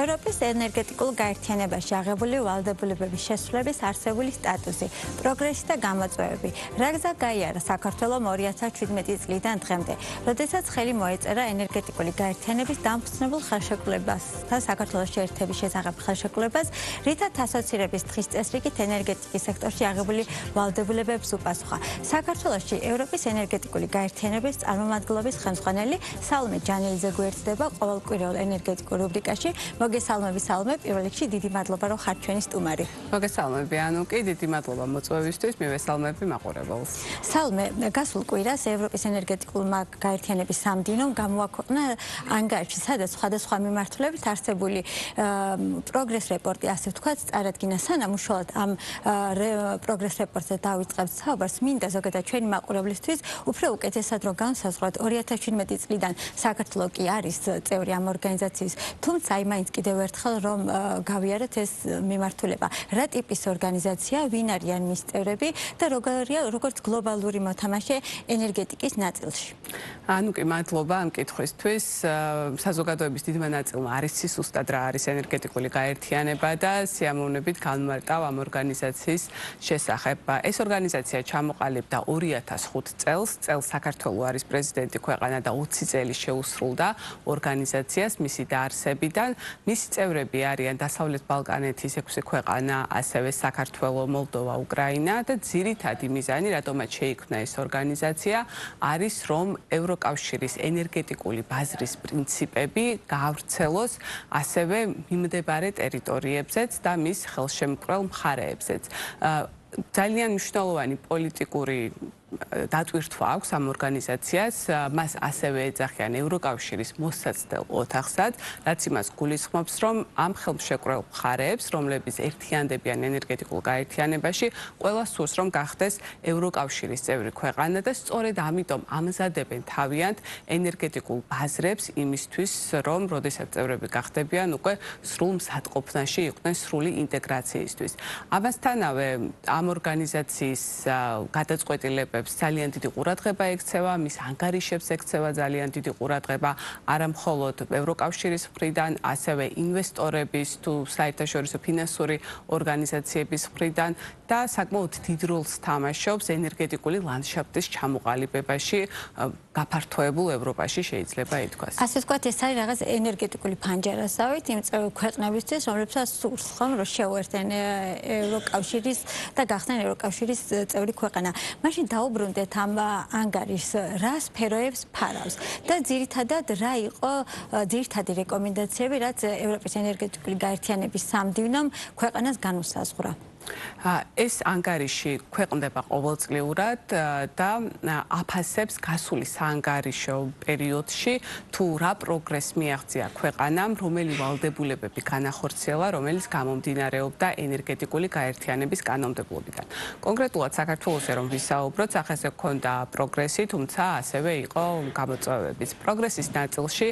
ევროპის ენერგეტიკულ გაერთიანებაში აღებული ვალდებულებების შესრულების არსებული სტატუსი, პროგრესი და გამოწვევები. რა გზა გაიარა საქართველომ 2017 წლიდან დღემდე, როდესაც ხელი მოეწერა ენერგეტიკული გაერთიანების დამფუძნებელ ხელშეკრულებასთან საქართველოს შეერთების შესახებ ხელშეკრულებას, რითაც ასოცირების დღის წესრიგით ენერგეტიკის სექტორში აღებული ვალდებულებებს უპასუხა. საქართველოში ევროპის ენერგეტიკული გაერთიანების წარმომადგენლობის ხელმძღვანელი სალმე ჯანელიძე გვერდდება ყოველკვირეულ ენერგეტიკურ რუბრიკაში. მოგესალმები სალმე, პირველ რიგში დიდი მადლობა რომ ხართ ჩვენი სტუმარი. მოგესალმები ანუკი, დიდი მადლობა მოწვევისთვის, მივესალმები მაყურებელს. სალმე, გასულ კვირას ევროპის ენერგეტიკულმა გაერთიანების სამდივნომ გამოაქვეყნა ანგარიში, სადაც სხვადასხვა მიმართულებით არსებული პროგრეს რეპორტი, ასე ვთქვათ, წარადგინა. სანამ უშუალოდ ამ პროგრეს რეპორტზე დავიწყებთ საუბარს, მინდა ზოგადად ჩვენი მაყურებლისთვის უფრო უკეთესად რომ განსაზღვროთ 2017 წლიდან საქართველო კი არის წევრი ამ ორგანიზაციის, თუმცა მაინც კიდევ ერთხელ რომ გავიარეთ ეს მიმართულება. რა ტიპის ორგანიზაცია, ვინ არიან მის წევრები და როგორც გლობალური მოთამაშე ენერგეტიკის ნაწილში. ანუკი, მადლობა ამ კითხვისთვის. საზოგადოების დიდმა ნაწილმა არ იცის ზუსტად რა არის ენერგეტიკული გაერთიანება და სიამოვნებით განმარტავ ამ ორგანიზაციის შესახებ. ეს ორგანიზაცია ჩამოყალიბდა 2005 წელს. წელს საქართველო არის პრეზიდენტი ქვეყანა და 20 წელი შეუსრულდა ორგანიზაციას მისი დაარსებიდან. მისი წევრები არიან დასავლეთ ბალკანეთის 6 ქვეყანა, ასევე საქართველო, მოლდოვა, უკრაინა და ძირითადი მიზანი, რატომაც შეიქმნა ეს ორგანიზაცია, არის რომ ევროკავშირის ენერგეტიკული ბაზრის პრინციპები გაავრცელოს ასევე მიმდებარე ტერიტორიებზეც და მის ხელშემკვრელ მხარეებზეც. ძალიან მნიშვნელოვანი პოლიტიკური დატვირთვა აქვს ამ ორგანიზაციას, მას ასევე ეძახიან ევროკავშირის მოსაცდელ ოთახსაც, რაც იმას გულისხმობს, რომ ამ ხელშეკრულებულ მხარეებს, რომლებიც ერთიანდებიან ენერგეტიკულ გაერთიანებაში, ყველა სურს რომ გახდეს ევროკავშირის წევრი ქვეყანა და სწორედ ამიტომ ამზადებენ თავიანთ ენერგეტიკულ ბაზრებს იმისთვის, რომ როდესაც წევრები გახდებიან, უკვე სრულ მსატყოფნაში იყვნენ სრული ინტეგრაციისთვის. ამასთანავე ამ ორგანიზაციის გადაწყვეტილებებს ძალიან დიდი ყურადღება ექცევა, მის ანგარიშებს ექცევა ძალიან დიდი ყურადღება, არა მხოლოდ ევროკავშირის მხრიდან, ასევე ინვესტორების თუ საერთაშორისო ფინანსური ორგანიზაციების მხრიდან და საკმაოდ დიდ როლს თამაშობს ენერგეტიკული ლანდშაფტის ჩამოყალიბებაში გაფართოებულ ევროპაში შეიძლება ითქვას. ასე ვთქვათ, ეს არის რაღაც ენერგეტიკული ფანჯარასავით იმ ქვეყნებისთვის, რომლებსაც სურს ხომ რომ შეუერთდნენ ევროკავშირის და გახდნენ ევროკავშირის წევრი ქვეყანა. მაშინ დაუბრუნდეთ ამ ანგარიშს, რა სფეროებს ფარავს და ძირითადად რა იყო ძირითადი რეკომენდაციები, რაც ევროპის ენერგეტიკული გაერთიანების სამდივნომ ქვეყანას განუსაზღვრა. ეს ანგარიში ქვეყნდება ყოველწლიურად და აფასებს გასული საანგარიშო პერიოდში თუ რა პროგრესს მიაღწია ქვეყანამ, რომელი ვალდებულებები განახორციელა, რომელიც გამომდინარეობდა ენერგეტიკული გაერთიანების კანონმდებლობიდან. კონკრეტულად საქართველოსზე რომ ვისაუბროთ, ახლა გქონდა პროგრესი, თუმცა ასევე იყო გამოწვევებიც. პროგრესის ნაწილში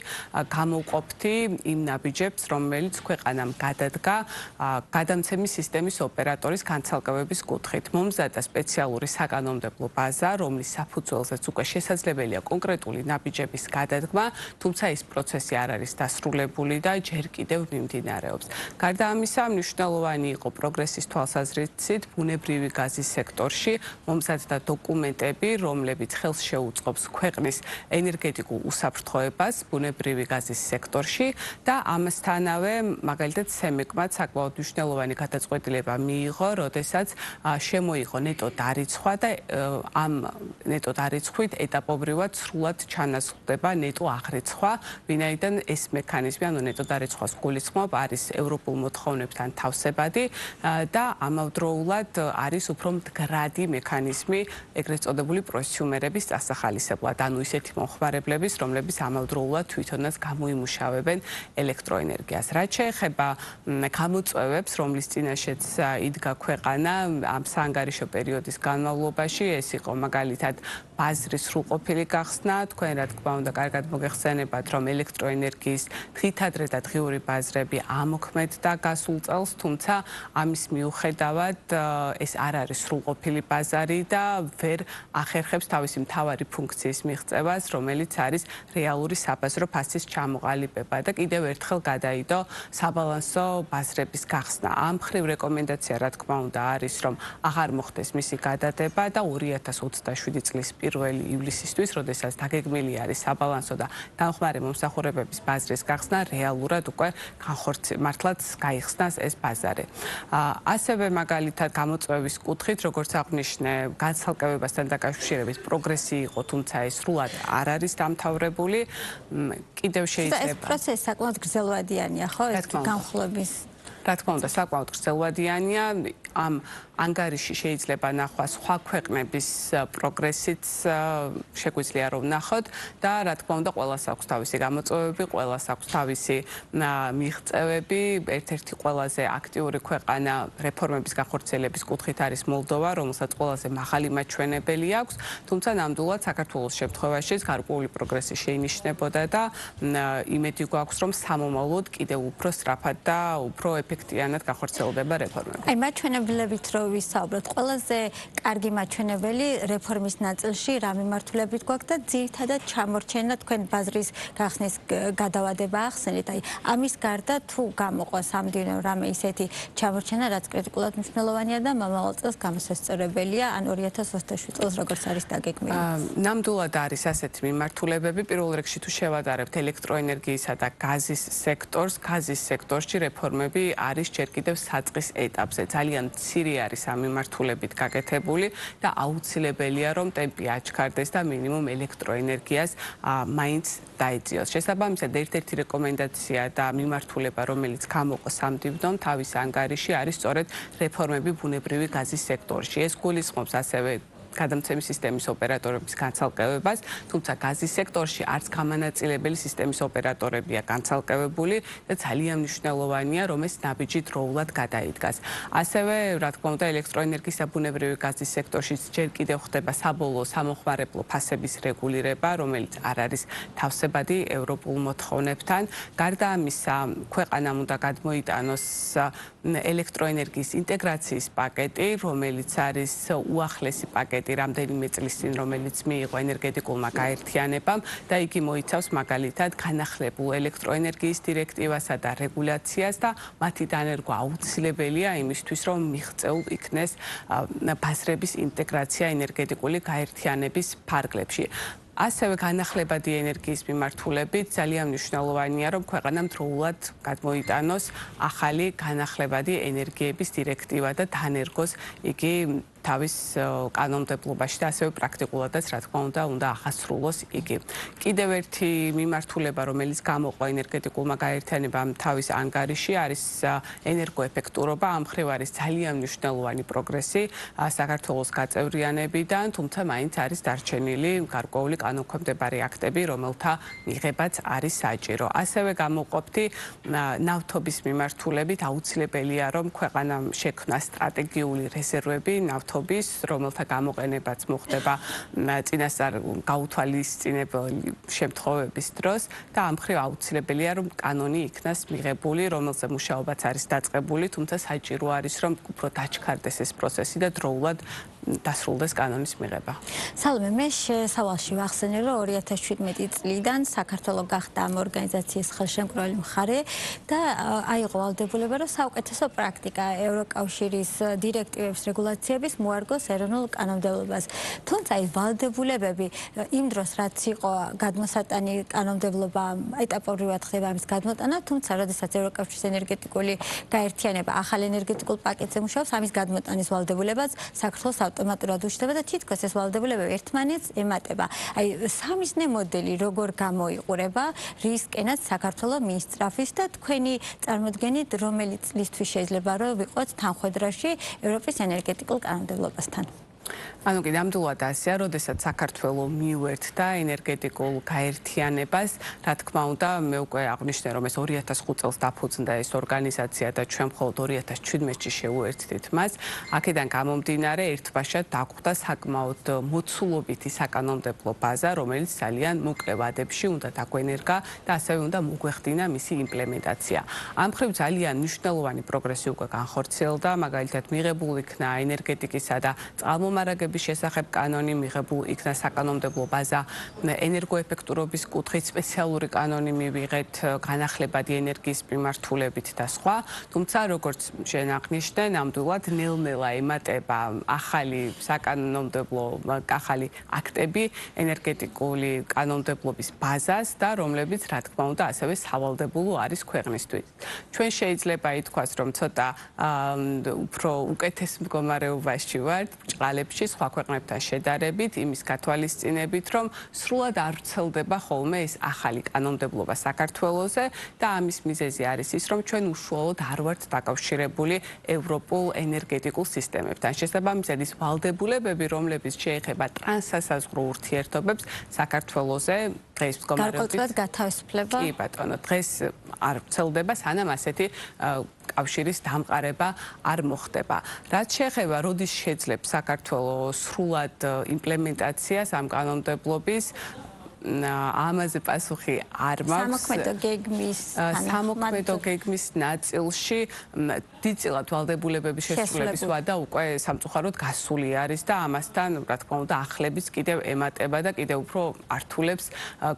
გამოვყოფთი იმ ნაბიჯებს, რომელიც ქვეყანამ გადადგა გადამცემის სისტემის ოპერატორის განცალკევების კუთხით. მომზადა სპეციალური საკანონმდებლო ბაზა, რომლის საფუძველზეც უკვე შესაძლებელია კონკრეტული ნაბიჯების გადადგმა, თუმცა ეს პროცესი არ არის დასრულებული და ჯერ კიდევ მიმდინარეობს. გარდა ამისა, მნიშვნელოვანი იყო პროგრესის თვალსაზრისით ბუნებრივი გაზის სექტორში მომზადდა დოკუმენტები, რომლებიც ხელს შეუწყობს ქვეყნის ენერგეტიკულ უსაფრთხოებას ბუნებრივი გაზის სექტორში და ამასთანავე, მაგალითად, სემეკმაც საკმაოდ მნიშვნელოვანი გადაწყვეტილება მიიღო, როდესაც შემოიღო ნეტო დარიცხვა და ამ ნეტო დარიცხვით ეტაპობრივად სრულად ჩანასხდება ნეტო აღრიცხვა, ვინაიდან ეს მექანიზმი, ანუ ნეტო დარიცხვას გულისხმობ, არის ევროპულ მოთხოვნებთან თავსებადი და ამავდროულად არის უფრო მდგრადი მექანიზმი ეგრეთ წოდებული პროსიუმერების დასახალისებლად, ანუ ისეთი მომხმარებლების, რომლებიც ამავდროულად თვითონაც გამოიმუშავებენ ელექტროენერგიას. რაც შეეხება გამოწვევებს, რომლის წინაშეც იდგა ქვეყანა ამ საანგარიშო პერიოდის განმავლობაში, ეს იყო მაგალითად ბაზრის სრულყოფილი გახსნა. თქვენ რა თქმა უნდა კარგად მოგეხსენებათ, რომ ელექტროენერგიის დღითადრე და დღიური ბაზრები ამოქმედდა გასულ წელს, თუმცა ამის მიუხედავად ეს არ არის სრულყოფილი ბაზარი და ვერ ახერხებს თავისი მთავარი ფუნქციის მიღწევას, რომელიც არის რეალური საბაზრო ფასის ჩამოყალიბება და კიდევ ერთხელ გადაიდო საბალანსო ბაზრების გახსნა. ამ მხრივ რეკომენდაცია რა თქმა უნდა არის, რომ აღარ მოხდეს მისი გადადება და 2027 წლის 1 ივლისისთვის, როდესაც დაგეგმილი არის საბალანსო და დამხმარე მომსახურებების ბაზრის გახსნა, რეალურად უკვე მართლაც გაიხსნას ეს ბაზარი. ასევე მაგალითად გამოწვევის კუთხით, როგორც აღვნიშნე, განცალკევებასთან დაკავშირებით პროგრესი იყო, თუმცა ეს სრულად არ არის დამთავრებული. კიდევ შეიძლება ეს პროცესი საკმაოდ გრძელვადიანია, ხო? ეს განხილვის რა თქმა უნდა, საკმაოდ გრძელვადიანია. ამ ანგარიში შეიძლება ნახვა სხვა ქვეყნების პროგრესიც შეგვიძლია რომ ნახოთ და რა თქმა უნდა, ყველას აქვს თავისი გამოწვევები, ყველას აქვს თავისი მიღწევები. ერთ-ერთი ყველაზე აქტიური ქვეყანა რეფორმების გახორციელების კუთხით არის მოლდოვა, რომელსაც ყველაზე მაღალი მაჩვენებელი აქვს, თუმცა ნამდვილად საქართველოს შემთხვევაშიც გარკვეული პროგრესი შეინიშნებოდა და იმედი გვაქვს, რომ სამომავლოდ კიდევ უფრო სწრაფად და უფრო ეფექტიანად გახორციელდება რეფორმები. აი მაჩვენებლებით რო ვისაუბროთ, ყველაზე კარგი მაჩვენებელი რეფორმის ნაწილში რა მიმართულებით გვაქვს და ძირითადად ჩამორჩენა თქვენ ბაზრის გახსნის გადავადება ახსენეთ. აი ამის გარდა თუ გამოყვა სამდივნო რამე ისეთი ჩამორჩენა, რაც კრიტიკულად მნიშვნელოვანია და მომავალ წელს გამოსასწორებელია, ან 2027 წელს როგორც არის დაგეგმილი. ნამდვილად არის ასეთი მიმართულებები. პირველ რიგში თუ შევადარებთ ელექტროენერგიისა და გაზის სექტორს, გაზის სექტორში რეფორმები არის ჯერ კიდევ საწყის ეტაპზე. ძალიან მცირე არის ამ მიმართულებით გაკეთებული და აუცილებელია რომ ტემპი აჩქარდეს და მინიმუმ ელექტროენერგიას მაინც დაეწიოს. შესაბამისად, ერთ-ერთი რეკომენდაცია და მიმართულება, რომელიც გამოყო სამდივნომ თავის ანგარიში არის სწორედ რეფორმები ბუნებრივი გაზის სექტორში. ეს გულისხმობს ასევე გადამცემი სისტემის ოპერატორების განცალკევებას, თუმცა გაზის სექტორში არც გამანაწილებელი სისტემის ოპერატორებია განცალკევებული და ძალიან მნიშვნელოვანია, რომ ეს ნაბიჯი დროულად გადაიდგას. ასევე, რა თქმა უნდა, ელექტროენერგიის და ბუნებრივი გაზის სექტორში ჯერ კიდევ ხდება საბოლოო სამოხმარებლო ფასების რეგულირება, რომელიც არ არის თავსებადი ევროპულ მოთხოვნებთან. გარდა ამისა, ქვეყანამ უნდა გადმოიტანოს ელექტროენერგიის ინტეგრაციის პაკეტი, რომელიც არის უახლესი პაკეტი რამდენიმე წლის წინ, რომელიც მიიღო ენერგეტიკულმა გაერთიანებამ და იგი მოიცავს მაგალითად განახლებულ ელექტროენერგიის დირექტივასა და რეგულაციას და მათი დანერგვა აუცილებელია იმისთვის, რომ მიღწეულ იქნეს ბაზრების ინტეგრაცია ენერგეტიკული გაერთიანების ფარგლებში. ასევე განახლებადი ენერგიის მიმართულებით ძალიან მნიშვნელოვანია, რომ ქვეყანამ დროულად გადმოიტანოს ახალი განახლებადი ენერგიების დირექტივა და დანერგოს იგი თავის კანონმდებლობაში და ასევე პრაქტიკულადაც რა თქმა უნდა ახასრულოს იგი. კიდევ ერთი მიმართულება, რომელიც გამოყვა ენერგეტიკულმა გაერთიანებამ თავის ანგარიში, არის ენერგოეფექტურობა. ამ მხრივ არის ძალიან მნიშვნელოვანი პროგრესი საქართველოს გაწევრიანებიდან, თუმცა მაინც არის დარჩენილი გარკვეული კანონქვემდებარე აქტები, რომელთა მიღებაც არის საჭირო. ასევე გამოყოფთი ნავთობის მიმართულებით აუცილებელია, რომ ქვეყანამ შექმნას სტრატეგიული რეზერვები ნავთობის, რომელთა გამოყენებაც მოხდება წინასწარ გაუთვალისწინებელი შემთხვევების დროს და ამ მხრივ აუცილებელია, რომ კანონი იქნას მიღებული, რომელზე მუშაობაც არის დაწყებული, თუმცა საჭირო არის, რომ უფრო დაჩქარდეს ეს პროცესი და დროულად დასრულდეს კანონის მიღება. სალომე, მე შესავალში ვახსენე, რომ 2017 წლიდან საქართველო გახდა ამ ორგანიზაციის ხელშემკრალი მხარე და აიღო ვალდებულება, რომ საუკეთესო პრაქტიკა ევროკავშირის დირექტივების რეგულაციების მოარგოს ეროვნულ კანონმდებლობას. თუმცა ეს ვალდებულებები იმ დროს, რაც იყო გადმოსატანი კანონმდებლობა, ეტაპობრივად ხდება ამის გადმოტანა, თუმცა როდესაც ევროკავშირის ენერგეტიკული გაერთიანება ახალ ენერგეტიკულ პაკეტზე მუშაობს, ამის გადმოტანის ვალდებულებაც საქართველოს ავტომატურად უჩნდება და თითქოს ეს ვალდებულებები ერთმანეთს ემატება. აი, სამიზნე მოდელი როგორ გამოიყურება, რისკენად საქართველოს მინისტრაფის და თქვენი წარმოდგენით, რომელი წლისთვის შეიძლება რომ ვიყოთ თანხვედრაში ევროპის ენერგეტიკულ კანონმდებლობასთან? ანუ კი ნამდვილად ასეა, როდესაც საქართველოს მიუერთდა ენერგეტიკულ გაერთიანებას, რა თქმა უნდა, მე უკვე აღნიშნე, რომ ეს 2005 წელს დაფუძნდა ეს ორგანიზაცია და ჩვენ მხოლოდ 2017-ში შევუერთდით მას. აქედან გამომდინარე, ერთბაშად დაგვხდა საკმაოდ მოცულობითი საკანონმდებლო ბაზა, რომელიც ძალიან მოკლე ვადებში უნდა დაგვენერგა და ასევე უნდა მოგვეხდინა მისი იმპლემენტაცია. ამ მხრივ ძალიან მნიშვნელოვანი პროგრესი უკვე განხორციელდა, მაგალითად მიღებულ იქნა ენერგეტიკისა და წყალმომარაგების შესახებ კანონი, მიღებულ იქნა საკანონმდებლო ბაზა ენერგოეფექტურობის კუთხით, სპეციალური კანონი მივიღეთ განახლებადი ენერგიის მიმართულებით და სხვა. თუმცა, როგორც შენ აღნიშნე, ნამდვილად ნელ-ნელა ემატება ახალი საკანონმდებლო ახალი აქტები ენერგეტიკული კანონმდებლობის ბაზას და რომლებიც, რა თქმა უნდა, ასევე სავალდებულო არის ქვეყნისთვის. ჩვენ შეიძლება ითქვას, რომ ცოტა უფრო უკეთეს მდგომარეობაში ვართ, ბრჭყალებში სხვა ქვეყნებთან შედარებით, იმის გათვალისწინებით, რომ სრულად არ ვრცელდება ხოლმე ეს ახალი კანონმდებლობა საქართველოზე და ამის მიზეზი არის ის, რომ ჩვენ უშუალოდ არ ვართ დაკავშირებული ევროპულ ენერგეტიკულ სისტემებთან. შესაბამისად, ის ვალდებულებები, რომლებიც შეეხება ტრანსსაზღვრო ურთიერთობებს საქართველოზე დღეს მდგომარეობით გარკვეულწილად გათავისუფლება. კი ბატონო, დღეს არ ვრცელდება, სანამ ასეთი კავშირის დამყარება არ მოხდება. რაც შეეხება, როდის შეძლებს საქართველოს სრულად იმპლემენტაციას ამ კანონმდებლობის, ამაზე პასუხი არ მაქვს. სამოქმედო გეგმის ნაწილში დიდწილად ვალდებულებების შესრულების ვადა უკვე სამწუხაროდ გასული არის და ამასთან, რა თქმა უნდა, ახლებიც კიდევ ემატება და კიდევ უფრო ართულებს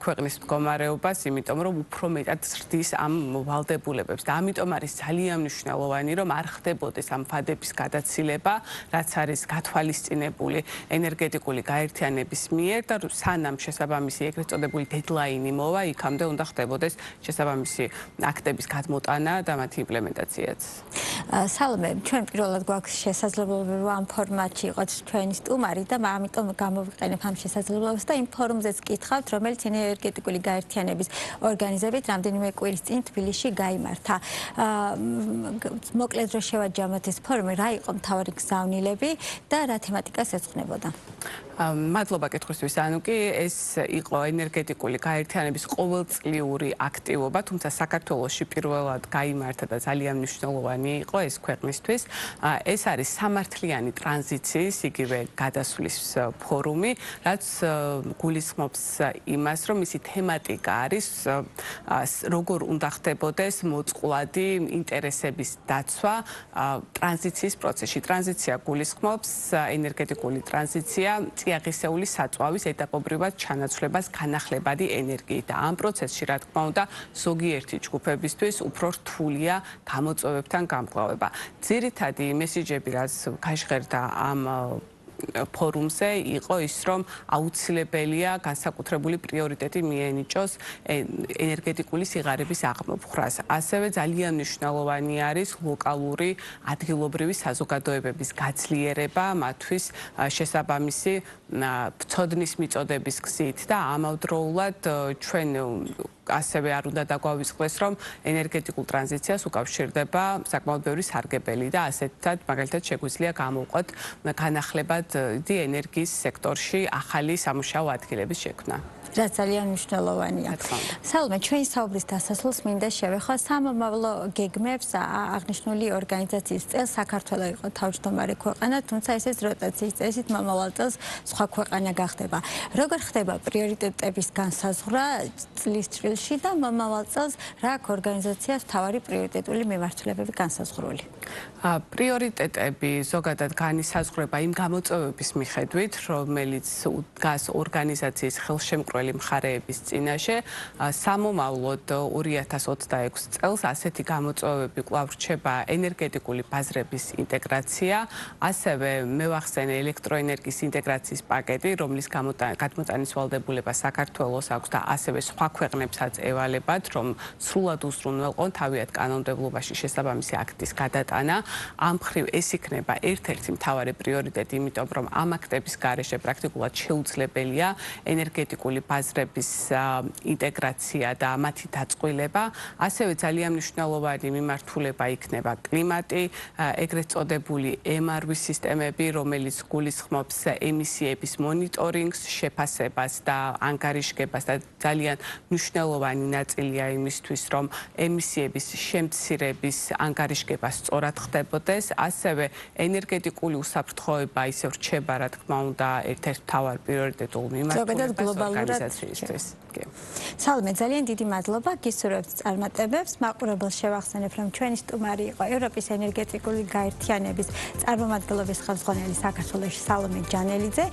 ქვეყნის მდგომარეობას, იმიტომ რომ უფრო მეტად ზრდის ამ ვალდებულებებს და ამიტომ არის ძალიან მნიშვნელოვანი, რომ არ ხდებოდეს ამ ვადების გადაცილება, რაც არის გათვალისწინებული ენერგეტიკული გაერთიანების მიერ და სანამ შესაბამისი ეგრეთ წოდებული დედლაინი მოვა, იქამდე უნდა ხდებოდეს შესაბამისი აქტების გადმოტანა და მათი იმპლემენტაციაც. სალომე, ჩვენ პირველად გვაქვს შესაძლებლობა ამ ფორმატში იყოთ ჩვენი სტუმარი და ამიტომ გამოვიყენებ ამ შესაძლებლობას და იმ ფორუმზეც გითხავთ, რომელიც ენერგეტიკული გაერთიანების ორგანიზებით რამდენიმე კვირის წინ თბილისში გაიმართა. მოკლედ რო შევაჯამოთ ეს ფორუმი, რა იყო მთავარი გზავნილები და რა თემატიკას ეძღვნებოდა? მადლობა კითხვისთვის. ანუ კი ეს იყო ენერგეტიკული გაერთიანების ყოველწლიური აქტივობა, თუმცა საქართველოში პირველად გაიმართა და ძალიან მნიშვნელოვანი იყო ეს ქვეყნისთვის. ეს არის სამართლიანი ტრანზიციის იგივე გადასვლის ფორუმი, რაც გულისხმობს იმას, რომ მისი თემატიკა არის როგორ უნდა ხდებოდეს მოწყვლადი ინტერესების დაცვა ტრანზიციის პროცესში. ტრანზიცია გულისხმობს ენერგეტიკული ტრანზიცია წიაღისეული საწვავის ეტაპობრივად ჩანაცვლებას განახლებადი ენერგიით და ამ პროცესში, რა თქმა უნდა, ზოგიერთი ჯგუფებისთვის უფრო რთულია გამოწვევებთან გამკლავება. ძირითადი მესიჯები, რაც გაჟღერდა ამ ფორუმზე იყო ის, რომ აუცილებელია განსაკუთრებული პრიორიტეტი მიენიჭოს ენერგეტიკული სიღარიბის აღმოფხვრას. ასევე ძალიან მნიშვნელოვანი არის ლოკალური ადგილობრივი საზოგადოებების გაძლიერება, მათთვის შესაბამისი ცოდნის მიწოდების გზით და ამავდროულად ჩვენ ასევე არ უნდა დაგვავიწყდეს, რომ ენერგეტიკულ ტრანზიციას უკავშირდება საკმაოდ ბევრი სარგებელი და ასეთად მაგალითად შეგვიძლია გამოვყოთ განახლებადი ენერგიის სექტორში ახალი სამუშაო ადგილების შექმნა. რაც ძალიან მნიშვნელოვანია. სალომე, ჩვენი საუბრის დასასრულს მინდა შევეხო სამომავლო გეგმებს აღნიშნული ორგანიზაციის წელს საქართველო იყო თავმჯდომარე ქვეყანა, თუმცა ესეც როტაციის წესით მომავალ წელს სხვა ქვეყანა გახდება. როგორ ხდება პრიორიტეტების განსაზღვრა წლის ჭრილში და მომავალ წელს რა აქვს ორგანიზაციას მთავარი პრიორიტეტული მიმართულებები განსაზღვრული? პრიორიტეტები ზოგადად განისაზღვრება იმ გამოწვევების მიხედვით, რომელიც დგას ორგანიზაციის ხელშემკრელი მხარეების წინაშე. სამომავლოდ 2026 წელს ასეთი გამოწვევები კვლავ რჩება ენერგეტიკული ბაზრების ინტეგრაცია, ასევე მევახსენე ელექტროენერგიის ინტეგრაციის პაკეტი, რომლის გადმოტანის ვალდებულება საქართველოს აქვს და ასევე სხვა ქვეყნებსაც ევალებათ, რომ სრულად უზრუნველყონ თავიანთ კანონმდებლობაში შესაბამისი აქტის გადატანა. ამ მხრივ ეს იქნება ერთ-ერთი მთავარი პრიორიტეტი, იმიტომ რომ ამ აქტების გარეშე პრაქტიკულად შეუძლებელია ენერგეტიკული ბაზრების ინტეგრაცია და მათი დაწყვილება, ასევე ძალიან მნიშვნელოვანი მიმართულება იქნება კლიმატი, ეგრეთ წოდებული MRV სისტემები, რომელიც გულისხმობს ემისიების მონიტორინგს, შეფასებას და ანგარიშგებას და ძალიან მნიშვნელოვანი ნაწილია იმისთვის, რომ ემისიების შემცირების ანგარიშგება სწორად ხდებოდეს, ასევე ენერგეტიკული უსაფრთხოება ისე რჩება, რა თქმა უნდა, ერთ-ერთ მთავარ პრიორიტეტულ მიმართულებას ორგანიზაციისთვის. სალომე, ძალიან დიდი მადლობა გისურვებთ წარმატებებს. მაყურებელს შევახსენებ, რომ ჩვენი სტუმარი იყო ევროპის ენერგეტიკული გაერთიანების წარმომადგენლობის ხელმძღვანელი საქართველოში სალომე ჯანელიძე.